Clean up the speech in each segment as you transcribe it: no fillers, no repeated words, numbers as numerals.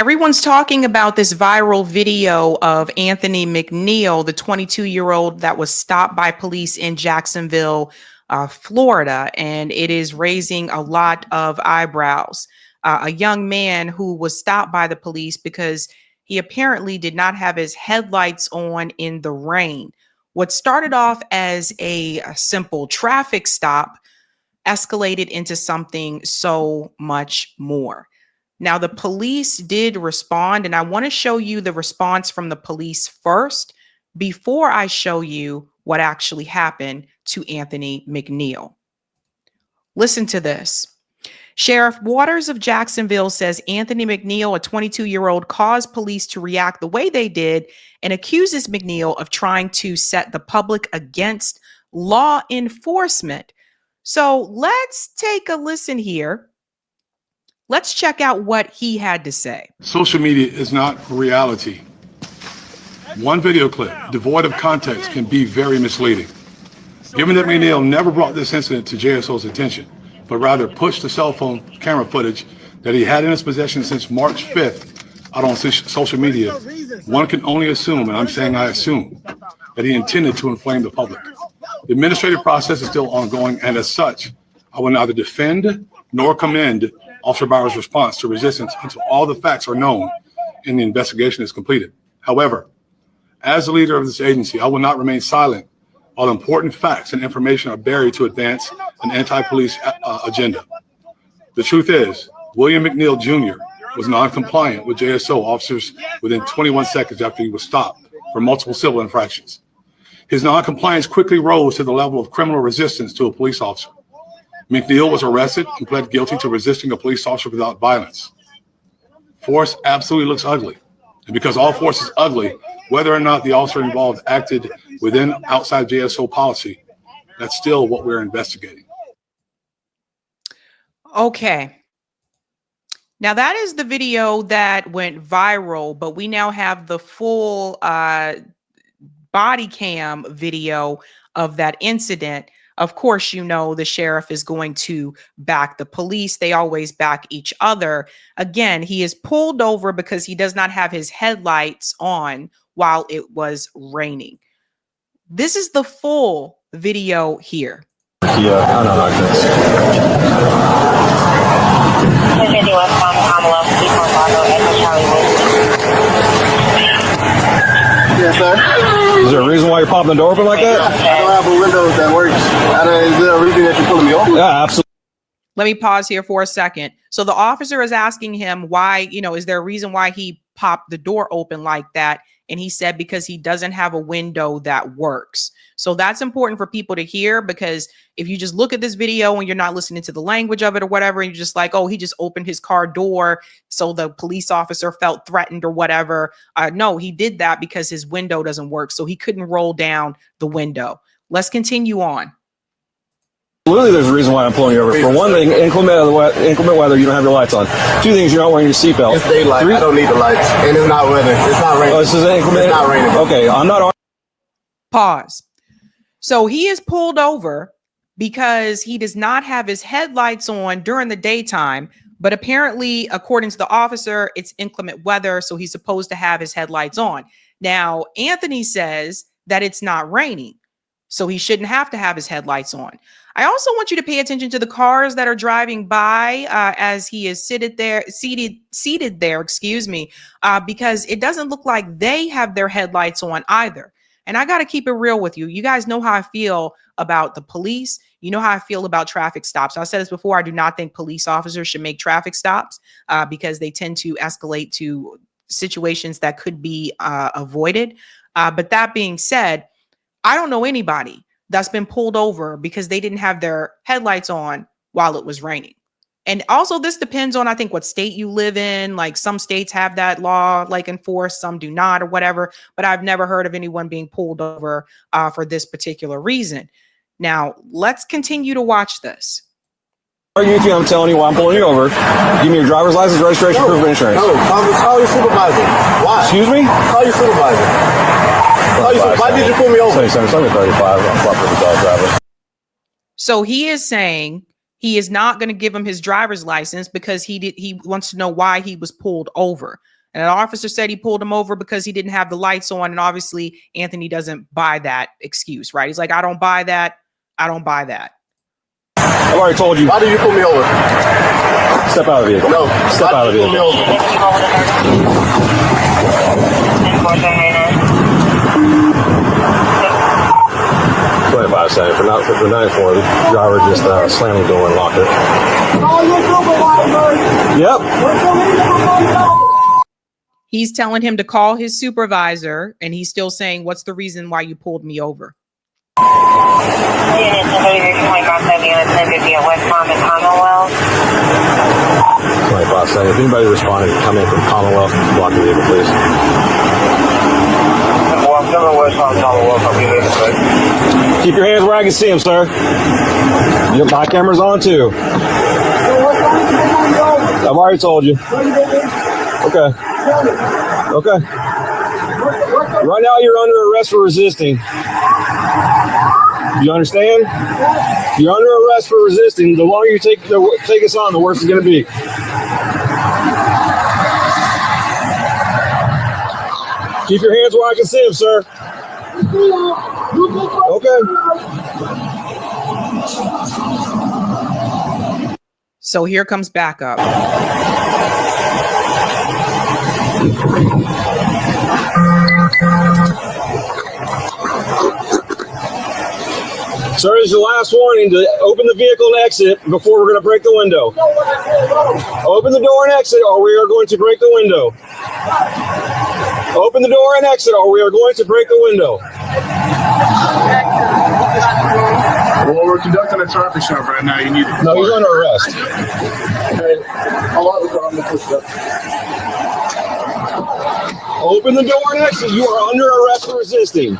Everyone's talking about this viral video of Anthony McNeil, the 22-year-old that was stopped by police in Jacksonville, Florida, and it is raising a lot of eyebrows. A young man who was stopped by the police because he apparently did not have his headlights on in the rain. What started off as a simple traffic stop escalated into something so much more. Now, the police did respond, and I want to show you the response from the police first before I show you what actually happened to Anthony McNeil. Listen to this. Sheriff Waters of Jacksonville says Anthony McNeil, a 22-year-old, caused police to react the way they did and accuses McNeil of trying to set the public against law enforcement. So let's take a listen here. Let's check out what he had to say. Social media is not reality. One video clip devoid of context can be very misleading. Given that McNeil never brought this incident to JSO's attention, but rather pushed the cell phone camera footage that he had in his possession since March 5th out on social media, one can only assume, and I'm saying I assume, that he intended to inflame the public. The administrative process is still ongoing, and as such, I will neither defend nor commend Officer Bauer's response to resistance until all the facts are known and the investigation is completed. However, as the leader of this agency, I will not remain silent while important facts and information are buried to advance an anti-police agenda. The truth is, William McNeil Jr. was non-compliant with JSO officers within 21 seconds after he was stopped for multiple civil infractions. His non-compliance quickly rose to the level of criminal resistance to a police officer. McNeil was arrested and pled guilty to resisting a police officer without violence. Force absolutely looks ugly. And because all force is ugly, whether or not the officer involved acted within outside JSO policy, that's still what we're investigating. Okay. Now that is the video that went viral, but we now have the full body cam video of that incident. Of course, you know, the sheriff is going to back the police. They always back each other. Again, he is pulled over because he does not have his headlights on while it was raining. This is the full video here. Yeah, I don't like this. Yes, sir. Is there a reason why you're popping the door open like that? I don't have a window that works. Is there a reason that you're pulling me over? Yeah, absolutely. Let me pause here for a second. So the officer is asking him why, is there a reason why he popped the door open like that? And he said, because he doesn't have a window that works. So that's important for people to hear, because if you just look at this video and you're not listening to the language of it or whatever, and you're just like, oh, he just opened his car door so the police officer felt threatened or whatever. No, he did that because his window doesn't work. So he couldn't roll down the window. Let's continue on. Absolutely, there's a reason why I'm pulling you over. For one thing, inclement weather, you don't have your lights on. Two things, you're not wearing your seatbelt. It's daylight. I don't need the lights. And it's not weather. It's not raining. Oh, this is inclement? It's not raining. Okay, I'm not... Pause. So he is pulled over because he does not have his headlights on during the daytime, but apparently, according to the officer, it's inclement weather, so he's supposed to have his headlights on. Now, Anthony says that it's not raining, so he shouldn't have to have his headlights on. I also want you to pay attention to the cars that are driving by as he is seated there, because it doesn't look like they have their headlights on either. And I got to keep it real with you. You guys know how I feel about the police. You know how I feel about traffic stops. I said this before. I do not think police officers should make traffic stops because they tend to escalate to situations that could be avoided. But that being said, I don't know anybody that's been pulled over because they didn't have their headlights on while it was raining. And also this depends on, I think, what state you live in. Like some states have that law like enforced, some do not or whatever, but I've never heard of anyone being pulled over for this particular reason. Now, let's continue to watch this. I'm telling you why I'm pulling you over. Give me your driver's license, registration, proof of insurance. No, call your supervisor. Why? Excuse me? Call your supervisor. Why did you pull me over? Say 35. I'm driver. So he is saying He is not going to give him his driver's license because he wants to know why he was pulled over. And an officer said he pulled him over because he didn't have the lights on. And obviously Anthony doesn't buy that excuse, right? He's like, I don't buy that. I don't buy that. I've already told you. Why did you pull me over? Step out of the vehicle. No. Step out of the Pull me vehicle. over. 25 seconds. For 9-4, the driver just slammed the door and locked it. Yep. He's telling him to call his supervisor, and he's still saying, what's the reason why you pulled me over? Unit 25 seconds. If anybody responded, come in from Commonwealth, block the vehicle, please. Keep your hands where I can see them, sir. Yep, my camera's on too. I've already told you. Okay. Okay. Right now you're under arrest for resisting. You understand? You're under arrest for resisting. The longer you take us on, the worse it's going to be. Keep your hands where I can see them, sir. Okay. So here comes backup. Sir, this is your last warning to open the vehicle and exit before we're going to break the window. Open the door and exit or we are going to break the window. Open the door and exit or we are going to break the window. Well, we're conducting a traffic stop right now. You need to. No, he's under arrest. Okay. I'll lock the car. I'm going to push it up. Open the door and exit. You are under arrest for resisting.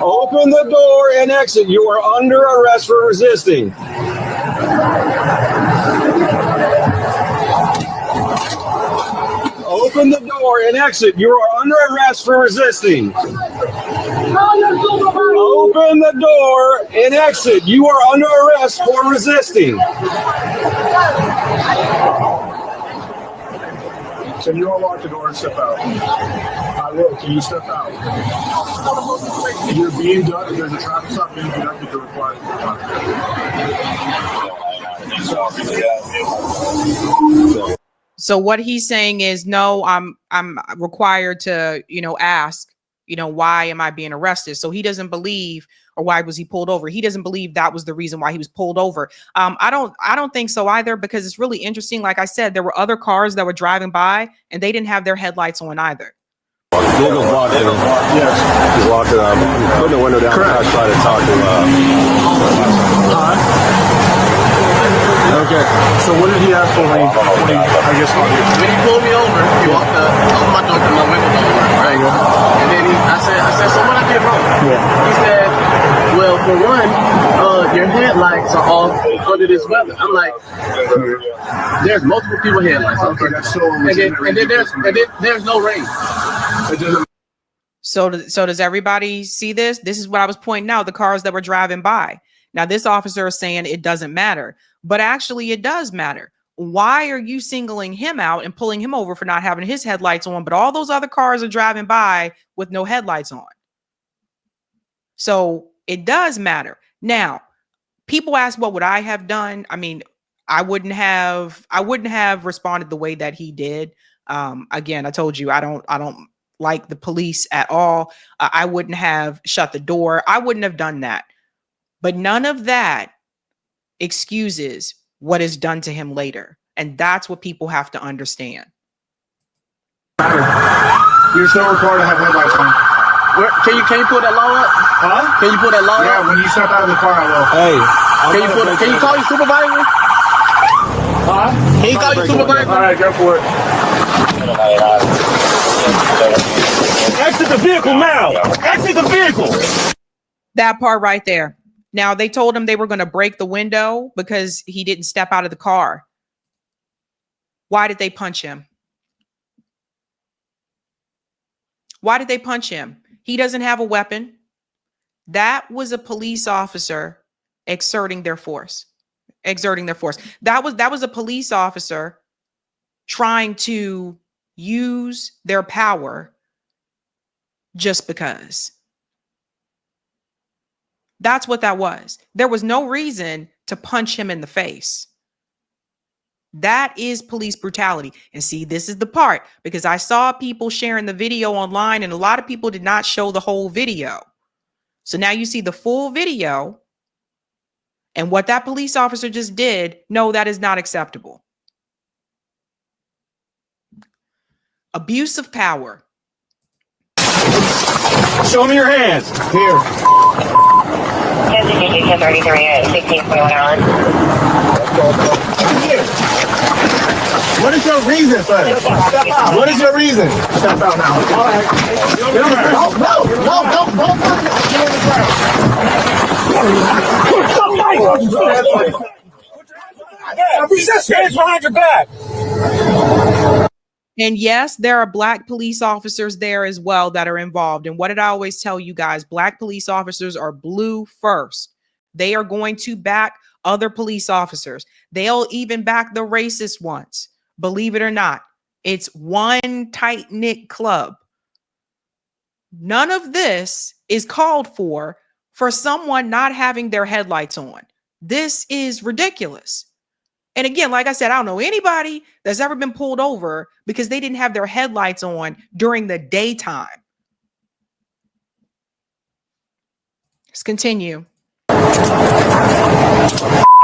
Open the door and exit. You are under arrest for resisting. Open the door and exit. You are under arrest for resisting. Open the door and exit. You are under arrest for resisting. Can you unlock the door and step out? I will. Can you step out? You're being done. There's a traffic stop being conducted to require So what he's saying is, no, I'm required to, ask, why am I being arrested? So he doesn't believe, or why was he pulled over? He doesn't believe that was the reason why he was pulled over. I don't think so either, because it's really interesting. Like I said, there were other cars that were driving by and they didn't have their headlights on either. Vehicle's blocked. Yes. He's locked it up. Putting the window down. Correct. I try to talk to. Okay. So what did he ask for when he I guess, When he pulled me over, he walked up, opened my door, put my window down, right? And then I said, so what I did wrong? Yeah. He said, well, for one, your headlights are off under this weather. I'm like, there's multiple people headlights. Okay, that's so and then there's no rain. So does everybody see this? This is what I was pointing out, the cars that were driving by. Now, this officer is saying it doesn't matter, but actually it does matter. Why are you singling him out and pulling him over for not having his headlights on, but all those other cars are driving by with no headlights on? So it does matter. Now, people ask, what would I have done? I mean, I wouldn't have responded the way that he did. Again, I told you, I don't like the police at all. I wouldn't have shut the door. I wouldn't have done that. But none of that excuses what is done to him later. And that's what people have to understand. You're still required to have headlights on. Can you pull that law up? Huh? Can you pull that law up? Yeah, when you step out of the car, I will. Hey. Can you call your supervisor? Huh? Can you call your supervisor? All right, go for it. Exit the vehicle now. Exit the vehicle. That part right there. Now, they told him they were going to break the window because he didn't step out of the car. Why did they punch him? Why did they punch him? He doesn't have a weapon. That was a police officer exerting their force. exerting their force. That was a police officer trying to use their power just because. That's what that was. There was no reason to punch him in the face. That is police brutality. And see, this is the part, because I saw people sharing the video online and a lot of people did not show the whole video. So now you see the full video and what that police officer just did. No, that is not acceptable. Abuse of power. Show me your hands. Here. Yes, 33 at 1621 Allen. What is your reason, sir? Step out. What is your reason? Step out now. All right. No. Resist. Hands behind your back. And yes, there are Black police officers there as well that are involved. And what did I always tell you guys? Black police officers are blue first. They are going to back other police officers. They'll even back the racist ones. Believe it or not, it's one tight-knit club. None of this is called for someone not having their headlights on. This is ridiculous. And again, like I said, I don't know anybody that's ever been pulled over because they didn't have their headlights on during the daytime. Let's continue. What's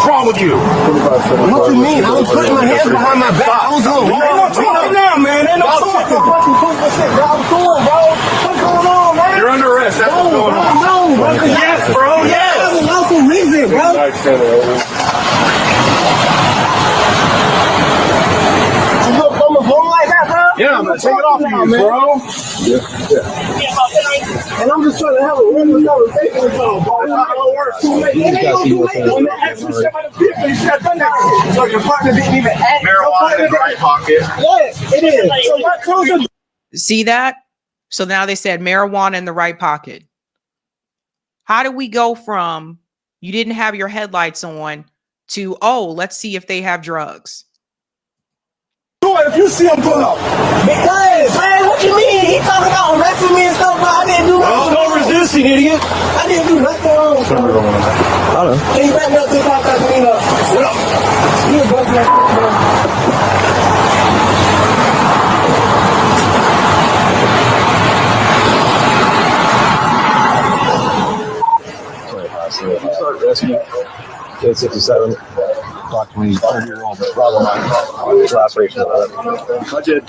wrong with you? What you mean? I was putting my hands behind my back. I was going. Ain't no talking now, man. Ain't no talking. I'm cool, bro. What's going on, man? You're under arrest. That's what's going on. No, bro. Yes, bro. Yes. That's a local reason, bro. You look from a home like that, bro? Yeah, I'm gonna take it off of you, bro. Yeah. And I'm just trying to have a regular conversation with y'all, bro. That's not how it works. Too late. It ain't gonna too late. When the actual shit by the vehicle, you should have done that. So your partner didn't even act. Marijuana in the right pocket. Yes, it is. So what closure? See that? So now they said marijuana in the right pocket. How do we go from you didn't have your headlights on to, oh, let's see if they have drugs? If you see him pull up. Because, man, what you mean? He talking about arresting me and stuff, but I didn't do nothing. Don't resist, you idiot. I didn't do nothing wrong. Can you back me up to the cop that clean up? You a bust that bro. You start rescuing. Kid 67. Approximately 30-year-old Bravo 9 laceration. Budget.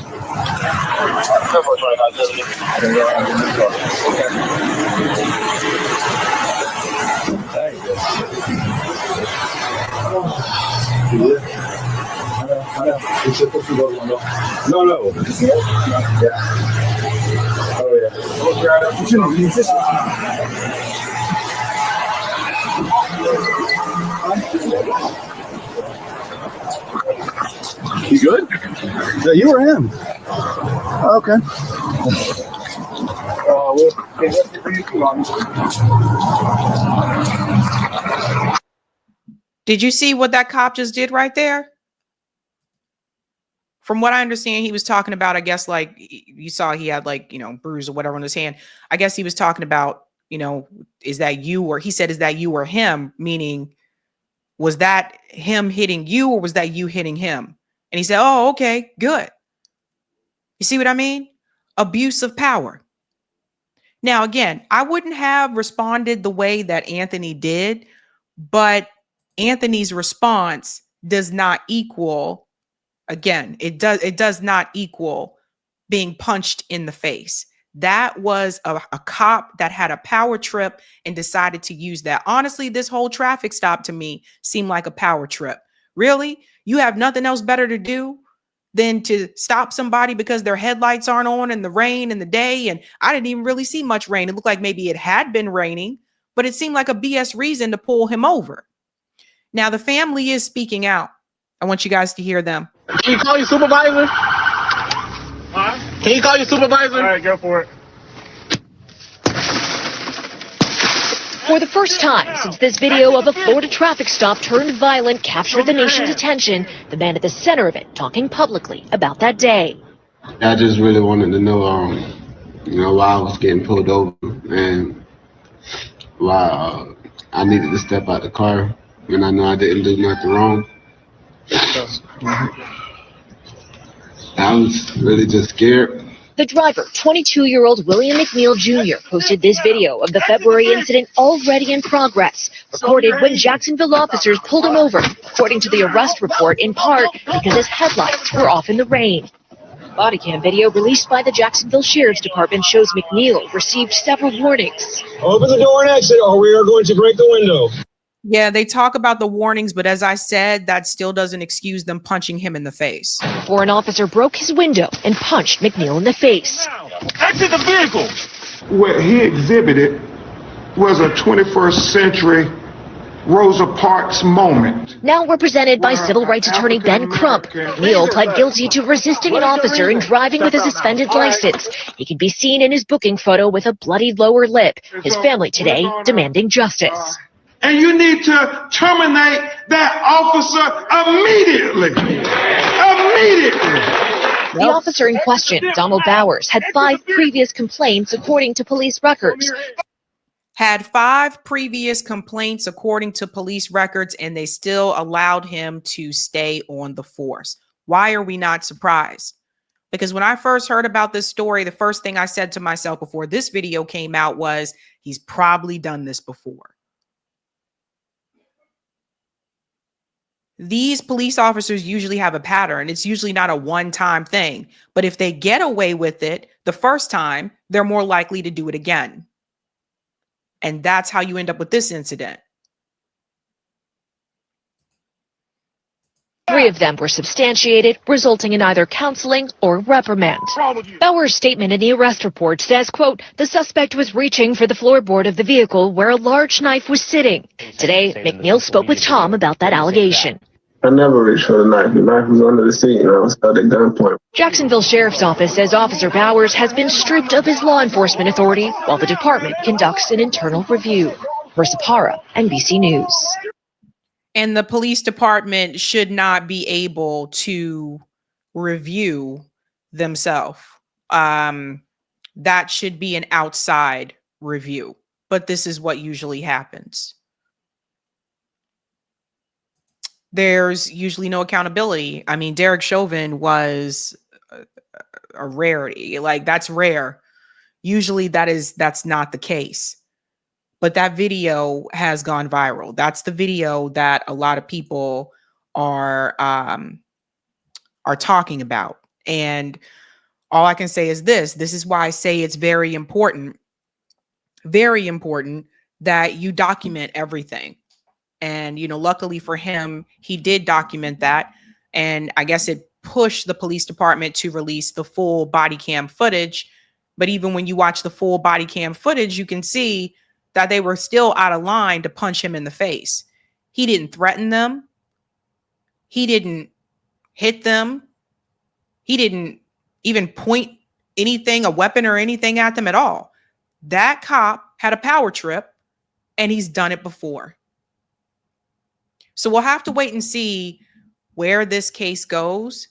No. Yeah. Oh, yeah. You good? Yeah, you or him? Okay. Did you see what that cop just did right there? From what I understand, he was talking about, I guess, like you saw he had like, bruise or whatever on his hand. I guess he was talking about, is that you? Or he said, is that you or him? Meaning, was that him hitting you or was that you hitting him? And he said, oh, okay, good. You see what I mean? Abuse of power. Now, again, I wouldn't have responded the way that Anthony did, but Anthony's response does not equal, again, it does not equal being punched in the face. That was a cop that had a power trip and decided to use that. Honestly, this whole traffic stop to me seemed like a power trip. Really? You have nothing else better to do than to stop somebody because their headlights aren't on in the rain in the day? And I didn't even really see much rain. It looked like maybe it had been raining, but it seemed like a BS reason to pull him over. Now, the family is speaking out. I want you guys to hear them. Can you call your supervisor? Huh? Can you call your supervisor? All right, go for it. For the first time since this video of a Florida traffic stop turned violent captured the nation's attention, the man at the center of it talking publicly about that day. I just really wanted to know, why I was getting pulled over and why I needed to step out the car when I know I didn't do nothing wrong. I was really just scared. The driver, 22-year-old William McNeil Jr., posted this video of the February incident already in progress, recorded when Jacksonville officers pulled him over, according to the arrest report, in part because his headlights were off in the rain. Body cam video released by the Jacksonville Sheriff's Department shows McNeil received several warnings. Open the door and exit, or we are going to break the window. Yeah, they talk about the warnings, but as I said, that still doesn't excuse them punching him in the face. Before an officer broke his window and punched McNeil in the face. Exit the vehicle! What he exhibited was a 21st century Rosa Parks moment. Now represented by civil rights attorney Ben Crump, McNeil pled guilty to resisting an officer and driving with a suspended license. He can be seen in his booking photo with a bloodied lower lip. His family today demanding justice. And you need to terminate that officer immediately. Immediately. The officer in question, Donald Bowers, had 5 previous complaints according to police records. Had 5 previous complaints according to police records, and they still allowed him to stay on the force. Why are we not surprised? Because when I first heard about this story, the first thing I said to myself before this video came out was, he's probably done this before. These police officers usually have a pattern. It's usually not a one-time thing. But if they get away with it the first time, they're more likely to do it again. And that's how you end up with this incident. 3 of them were substantiated, resulting in either counseling or reprimand. Bowers' statement in the arrest report says, quote, the suspect was reaching for the floorboard of the vehicle where a large knife was sitting. Today, McNeil spoke with Tom about that allegation. I never reached for the knife. The knife was under the seat and I was held at gunpoint. Jacksonville Sheriff's Office says Officer Bowers has been stripped of his law enforcement authority while the department conducts an internal review. Marissa Parra, NBC News. And the police department should not be able to review themselves. That should be an outside review. But this is what usually happens. There's usually no accountability. I mean, Derek Chauvin was a rarity. Like, that's rare. Usually that's not the case. But that video has gone viral. That's the video that a lot of people are talking about. And all I can say is this is why I say it's very important that you document everything. And, luckily for him, he did document that. And I guess it pushed the police department to release the full body cam footage. But even when you watch the full body cam footage, you can see that they were still out of line to punch him in the face. He didn't threaten them. He didn't hit them. He didn't even point anything, a weapon or anything at them at all. That cop had a power trip and he's done it before. So we'll have to wait and see where this case goes.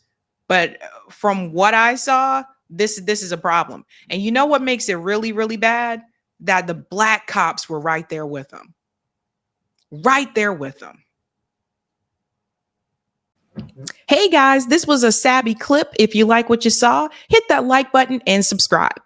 But from what I saw, this is a problem. And you know what makes it really, really bad? That the black cops were right there with him. Right there with him. Hey guys, this was a Sabby clip. If you like what you saw, hit that like button and subscribe.